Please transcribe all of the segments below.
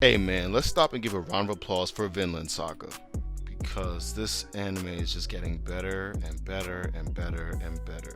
Hey man, let's stop and give a round of applause for Vinland Saga because this anime is just getting better and better and better and better.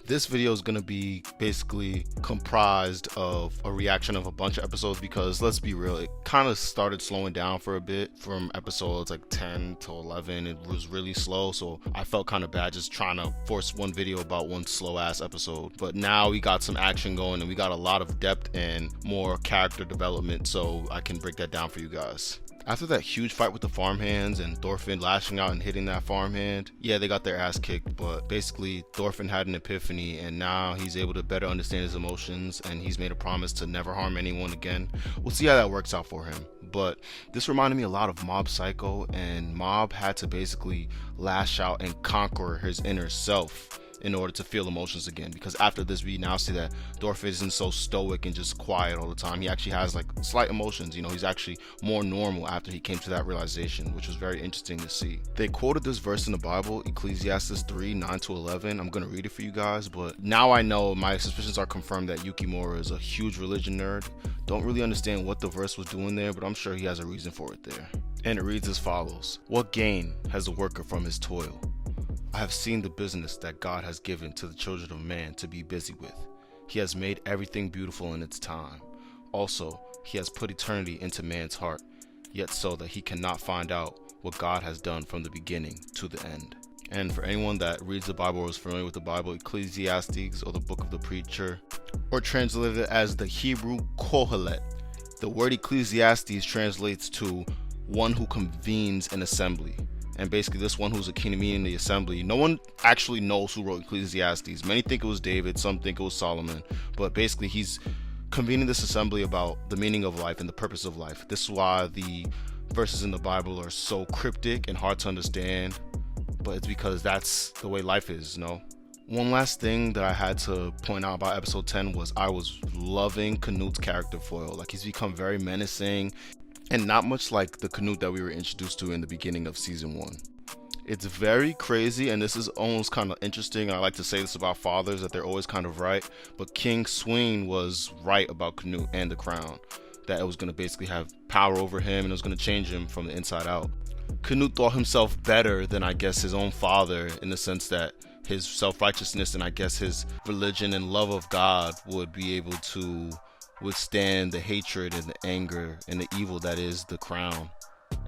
This video is going to be basically comprised of a reaction of a bunch of episodes because let's be real, it kind of started slowing down for a bit from episodes like 10 to 11. It was really slow, so I felt kind of bad just trying to force one video about one slow ass episode. But now we got some action going and we got a lot of depth and more character development, so I can break that down for you guys. After that huge fight with the farmhands and Thorfinn lashing out and hitting that farmhand, yeah, they got their ass kicked, but basically Thorfinn had an epiphany and now he's able to better understand his emotions and he's made a promise to never harm anyone again. We'll see how that works out for him. But this reminded me a lot of Mob Psycho, and Mob had to basically lash out and conquer his inner self in order to feel emotions again, because after this we now see that Thorfinn isn't so stoic and just quiet all the time. He actually has like slight emotions, he's actually more normal after he came to that realization, which was very interesting to see. They quoted this verse in the Bible, Ecclesiastes 3:9-11. I'm gonna read it for you guys, but now I know my suspicions are confirmed that Yukimura is a huge religion nerd. Don't really understand what the verse was doing there, but I'm sure he has a reason for it there. And it reads as follows: what gain has the worker from his toil? I have seen the business that God has given to the children of man to be busy with. He has made everything beautiful in its time. Also, he has put eternity into man's heart, yet so that he cannot find out what God has done from the beginning to the end. And for anyone that reads the Bible or is familiar with the Bible, Ecclesiastes, or the Book of the Preacher, or translated as the Hebrew Kohelet, the word Ecclesiastes translates to one who convenes an assembly. And basically this one who's a convener in the assembly, no one actually knows who wrote Ecclesiastes. Many think it was David, some think it was Solomon, but basically he's convening this assembly about the meaning of life and the purpose of life. This is why the verses in the Bible are so cryptic and hard to understand, but it's because that's the way life is, One last thing that I had to point out about episode 10 was I was loving Canute's character foil. Like, he's become very menacing and not much like the Canute that we were introduced to in the beginning of season 1. It's very crazy, and this is almost kind of interesting. I like to say this about fathers, that they're always kind of right, but King Sweyn was right about Canute and the crown, that it was going to basically have power over him and it was going to change him from the inside out. Canute thought himself better than, I guess, his own father, in the sense that his self-righteousness and I guess his religion and love of God would be able to withstand the hatred and the anger and the evil that is the crown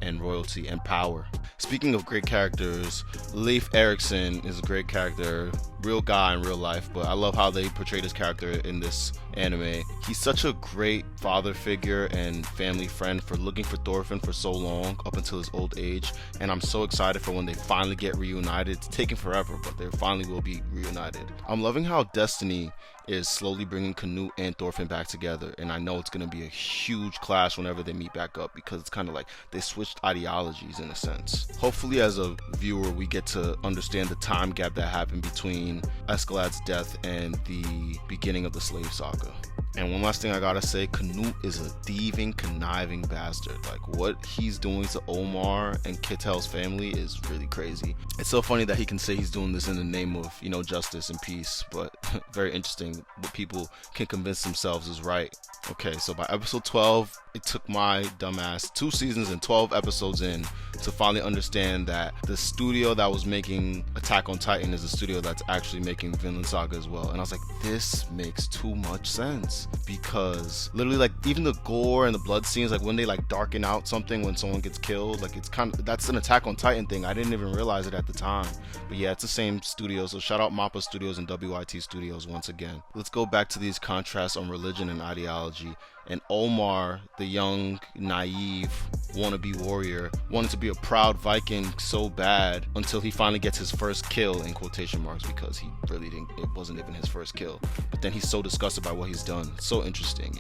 and royalty and power. Speaking of great characters, Leif Erikson is a great character, real guy in real life, but I love how they portrayed his character in this anime. He's such a great father figure and family friend for looking for Thorfinn for so long up until his old age, and I'm so excited for when they finally get reunited. It's taken forever, but they finally will be reunited. I'm loving how Destiny is slowly bringing Canute and Thorfinn back together, and I know it's going to be a huge clash whenever they meet back up, because it's kind of like they switched ideologies in a sense. Hopefully as a viewer we get to understand the time gap that happened between Escalad's death and the beginning of the slave saga. And one last thing I gotta say, Canute is a thieving, conniving bastard. Like, what he's doing to Omar and Kittel's family is really crazy. It's so funny that he can say he's doing this in the name of, justice and peace, but very interesting what people can convince themselves is right. Okay, so by episode 12, it took my dumbass 2 seasons and 12 episodes in to finally understand that the studio that was making Attack on Titan is a studio that's actually making Vinland Saga as well. And I was like, this makes too much sense, because literally, like, even the gore and the blood scenes, like when they like darken out something when someone gets killed, like it's kind of, that's an Attack on Titan thing. I didn't even realize it at the time, but yeah, it's the same studio. So shout out Mappa Studios and WIT Studios once again. Let's go back to these contrasts on religion and ideology. And Omar, the young, naive, wannabe warrior, wanted to be a proud Viking so bad until he finally gets his first kill, in quotation marks, because he really didn't, it wasn't even his first kill. But then he's so disgusted by what he's done. It's so interesting,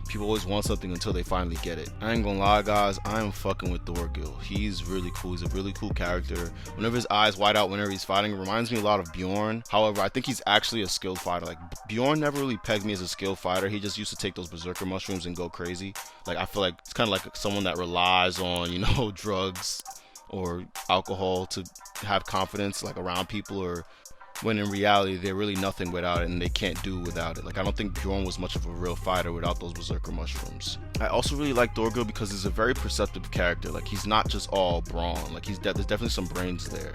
People always want something until they finally get it. I ain't gonna lie, guys, I am fucking with Thorgil. He's really cool. He's a really cool character. Whenever his eyes wide out whenever he's fighting, it reminds me a lot of Bjorn. However, I think he's actually a skilled fighter. Like, Bjorn never really pegged me as a skilled fighter. He just used to take those berserker mushrooms and go crazy. Like, I feel like it's kind of like someone that relies on, drugs or alcohol to have confidence, like, around people, or when in reality they're really nothing without it and they can't do without it. Like, I don't think Bjorn was much of a real fighter without those berserker mushrooms. I also really like Thorgil because he's a very perceptive character. Like, he's not just all brawn. Like, there's definitely some brains there.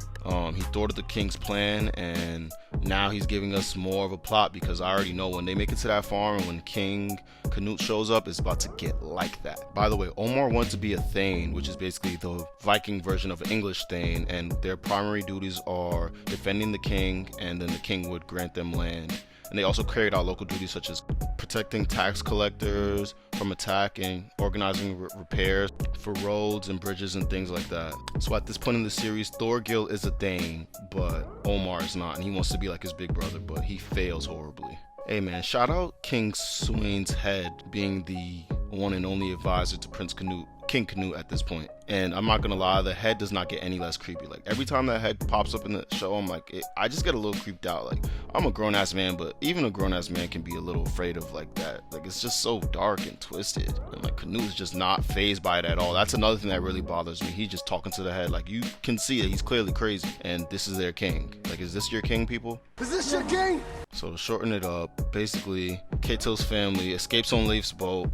He thwarted the king's plan, and now he's giving us more of a plot, because I already know when they make it to that farm and when King Canute shows up, it's about to get like that. By the way, Omar wanted to be a Thane, which is basically the Viking version of an English Thane, and their primary duties are defending the king, and then the king would grant them land. And they also carried out local duties such as protecting tax collectors from attack and organizing repairs for roads and bridges and things like that. So at this point in the series, Thorgil is a Thane, but Omar is not, and he wants to be like his big brother, but he fails horribly. Hey man, shout out King Sweyn's head being the one and only advisor to King Canute at this point. And I'm not gonna lie, the head does not get any less creepy. Like, every time that head pops up in the show, I'm like, I just get a little creeped out. Like, I'm a grown-ass man, but even a grown-ass man can be a little afraid of like that. Like, it's just so dark and twisted, and like Canute is just not fazed by it at all. That's another thing that really bothers me. He's just talking to the head. Like, you can see that he's clearly crazy, and this is their king. Like, is this your king, people? Is this your king? So to shorten it up, basically Kato's family escapes on Leif's boat,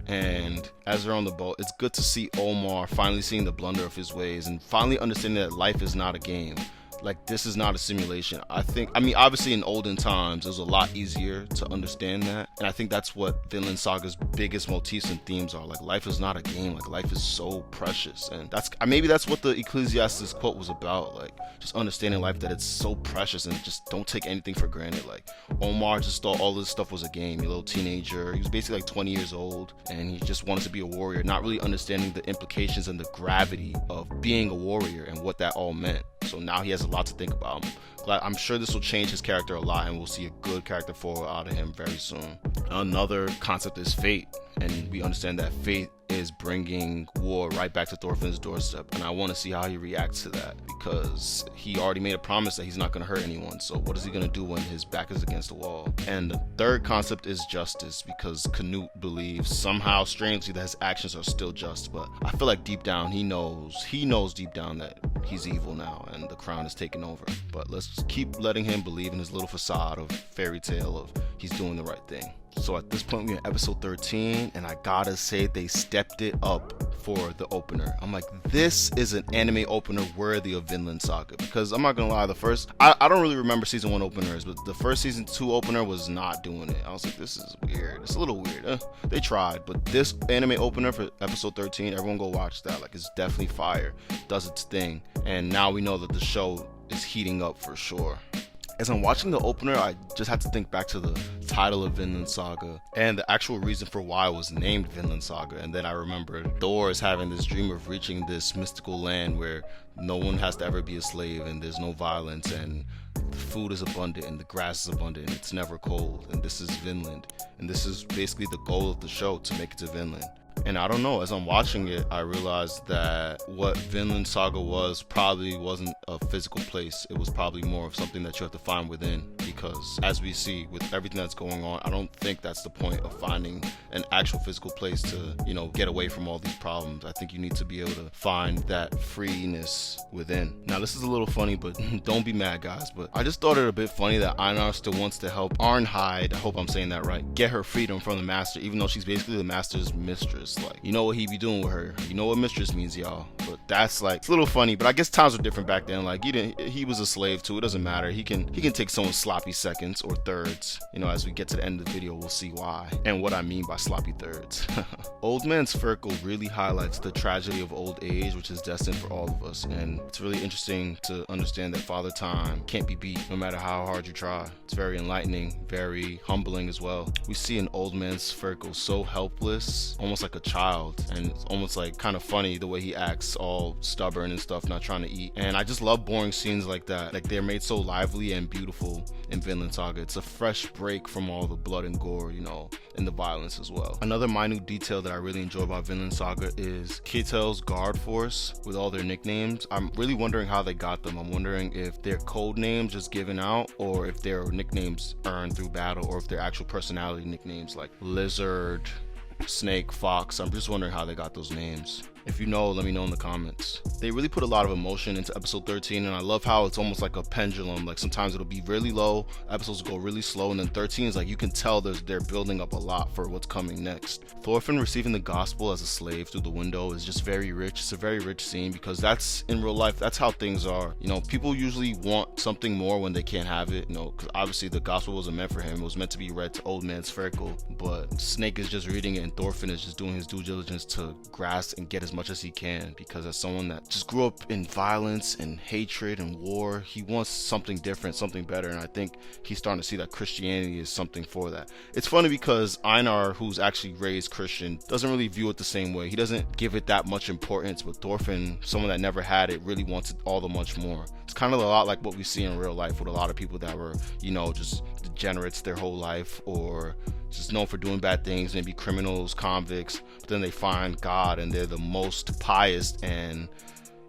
and as they're on the boat, it's good to see Omar finally seeing the blunder of his ways and finally understanding that life is not a game. Like, this is not a simulation. I mean, obviously in olden times, it was a lot easier to understand that. And I think that's what Vinland Saga's biggest motifs and themes are. Like, life is not a game. Like, life is so precious. And maybe that's what the Ecclesiastes quote was about. Like, just understanding life, that it's so precious and just don't take anything for granted. Like, Omar just thought all this stuff was a game. A little teenager. He was basically like 20 years old, and he just wanted to be a warrior, not really understanding the implications and the gravity of being a warrior and what that all meant. So now he has a lot to think about. I'm sure this will change his character a lot, and we'll see a good character forward out of him very soon. Another concept is fate, and we understand that fate is bringing war right back to Thorfinn's doorstep, and I want to see how he reacts to that, because he already made a promise that he's not going to hurt anyone. So what is he going to do when his back is against the wall? And the third concept is justice, because Canute believes somehow strangely that his actions are still just, but I feel like deep down he knows deep down that he's evil now and the crown is taken over. But let's keep letting him believe in his little facade of fairy tale of he's doing the right thing. So at this point, we're in episode 13, and I gotta say they stepped it up for the opener. I'm like, this is an anime opener worthy of Vinland Saga, because I'm not gonna lie, I don't really remember season 1 openers, but the first season 2 opener was not doing it. I was like, this is weird. It's a little weird. They tried, but this anime opener for episode 13, everyone go watch that. Like, it's definitely fire. It does its thing, and now we know that the show is heating up for sure. As I'm watching the opener, I just had to think back to the title of Vinland Saga and the actual reason for why it was named Vinland Saga. And then I remembered Thor is having this dream of reaching this mystical land where no one has to ever be a slave and there's no violence and the food is abundant and the grass is abundant and it's never cold. And this is Vinland. And this is basically the goal of the show, to make it to Vinland. And I don't know, as I'm watching it, I realized that what Vinland Saga was probably wasn't a physical place. It was probably more of something that you have to find within, because as we see with everything that's going on, I don't think that's the point of finding an actual physical place to, get away from all these problems. I think you need to be able to find that freeness within. Now, this is a little funny, but don't be mad, guys, but I just thought it a bit funny that Einar still wants to help Arnheid, I hope I'm saying that right, get her freedom from the master, even though she's basically the master's mistress. Like, you know what he be doing with her. You know what mistress means, y'all. But that's like, it's a little funny, but I guess times were different back then. Like, he was a slave too. It doesn't matter. He can take someone's sloppy seconds or thirds. As we get to the end of the video, we'll see why and what I mean by sloppy thirds. Old Man's Circle really highlights the tragedy of old age, which is destined for all of us. And it's really interesting to understand that Father Time can't be beat no matter how hard you try. It's very enlightening, very humbling as well. We see an Old Man's Circle so helpless, almost like a child, and it's almost like kind of funny the way he acts, all stubborn and stuff, not trying to eat. And I just love boring scenes like that. Like, they're made so lively and beautiful in Vinland Saga. It's a fresh break from all the blood and gore, and the violence as well. Another minute detail that I really enjoy about Vinland Saga is Ketel's guard force with all their nicknames. I'm really wondering how they got them. I'm wondering if they're code names just given out, or if they're nicknames earned through battle, or if they're actual personality nicknames like Lizard, Snake, Fox. I'm just wondering how they got those names. If you know, let me know in the comments. They really put a lot of emotion into episode 13, and I love how it's almost like a pendulum. Like sometimes it'll be really low, episodes go really slow, and then 13 is like you can tell they're building up a lot for what's coming next. Thorfinn receiving the gospel as a slave through the window is just very rich. It's a very rich scene because that's in real life, that's how things are. You know, people usually want something more when they can't have it, you know, because obviously the gospel wasn't meant for him. It was meant to be read to old man Spherical, but Snake is just reading it and Thorfinn is just doing his due diligence to grasp and get as much as he can, because as someone that just grew up in violence and hatred and war, he wants something different, something better, and I think he's starting to see that Christianity is something for that. It's funny because Einar, who's actually raised Christian, doesn't really view it the same way. He doesn't give it that much importance, but Thorfinn, someone that never had it, really wants it all the much more. It's kind of a lot like what we see in real life with a lot of people that were, you know, just degenerates their whole life, or just known for doing bad things, maybe criminals, convicts, but then they find God and they're the most pious and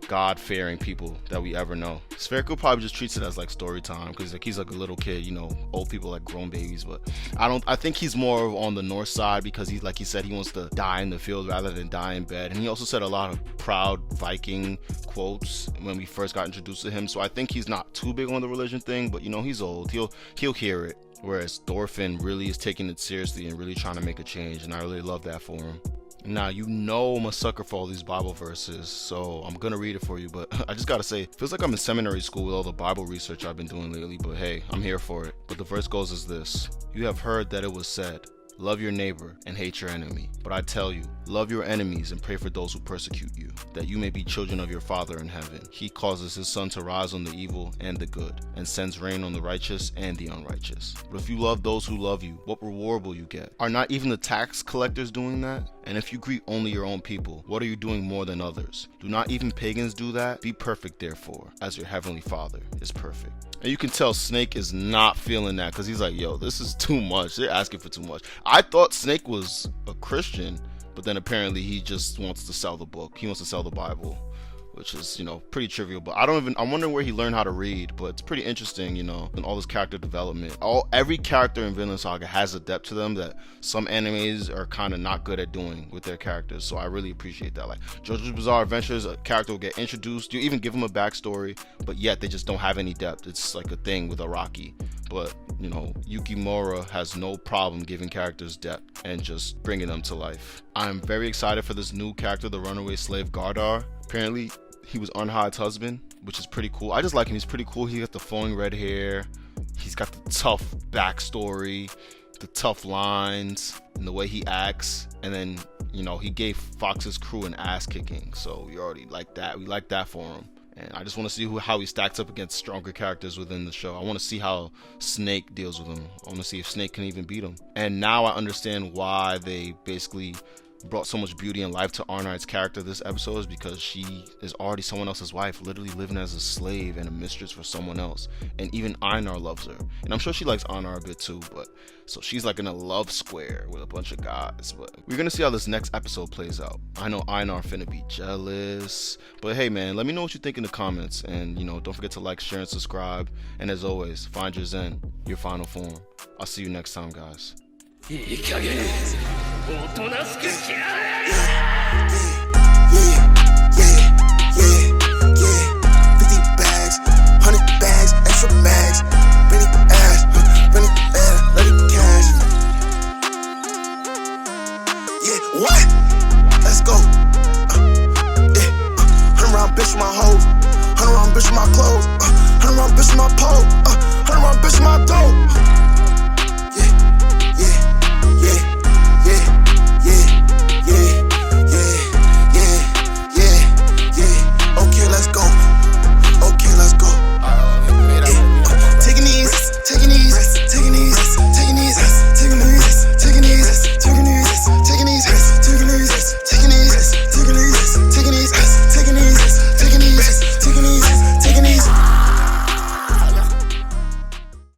God-fearing people that we ever know. Spherical probably just treats it as like story time because like he's like a little kid, you know, old people like grown babies, but I think he's more on the north side because he, like he said, he wants to die in the field rather than die in bed. And he also said a lot of proud Viking quotes when we first got introduced to him, so I think he's not too big on the religion thing, but you know, he's old, he'll hear it. Whereas Thorfinn really is taking it seriously and really trying to make a change, and I really love that for him. Now, you know I'm a sucker for all these Bible verses, so I'm gonna read it for you, but I just gotta say, it feels like I'm in seminary school with all the Bible research I've been doing lately, but hey, I'm here for it. But the verse goes as this: "You have heard that it was said, love your neighbor and hate your enemy. But I tell you, love your enemies and pray for those who persecute you, that you may be children of your Father in heaven. He causes his sun to rise on the evil and the good, and sends rain on the righteous and the unrighteous. But if you love those who love you, what reward will you get? Are not even the tax collectors doing that? And if you greet only your own people, what are you doing more than others? Do not even pagans do that? Be perfect, therefore, as your heavenly Father is perfect." And you can tell Snake is not feeling that because he's like, yo, this is too much. They're asking for too much. I thought Snake was a Christian, but then apparently he just wants to sell the book. He wants to sell the Bible, which is, you know, pretty trivial. But I'm wondering where he learned how to read, but it's pretty interesting, you know, and all this character development. Every character in Vinland Saga has a depth to them that some animes are kind of not good at doing with their characters. So I really appreciate that. Like JoJo's Bizarre Adventures, a character will get introduced, you even give him a backstory, but yet they just don't have any depth. It's like a thing with Araki. But, you know, Yukimura has no problem giving characters depth and just bringing them to life. I'm very excited for this new character, the runaway slave Gardar. Apparently, he was Arnhide's husband, which is pretty cool. I just like him. He's pretty cool. He got the flowing red hair. He's got the tough backstory, the tough lines, and the way he acts. And then, you know, he gave Fox's crew an ass kicking. So we already like that. We like that for him. And I just want to see how he stacks up against stronger characters within the show. I want to see how Snake deals with him. I want to see if Snake can even beat him. And now I understand why they basically brought so much beauty and life to Arnhide's character this episode, is because she is already someone else's wife, literally living as a slave and a mistress for someone else. And even Einar loves her, and I'm sure she likes Einar a bit too, but so she's like in a love square with a bunch of guys. But we're gonna see how this next episode plays out. I know Einar finna be jealous, but hey man, let me know what you think in the comments, and you know, don't forget to like, share, and subscribe. And as always, find your zen, your final form. I'll see you next time, guys. いい加減おとなしくしやがれ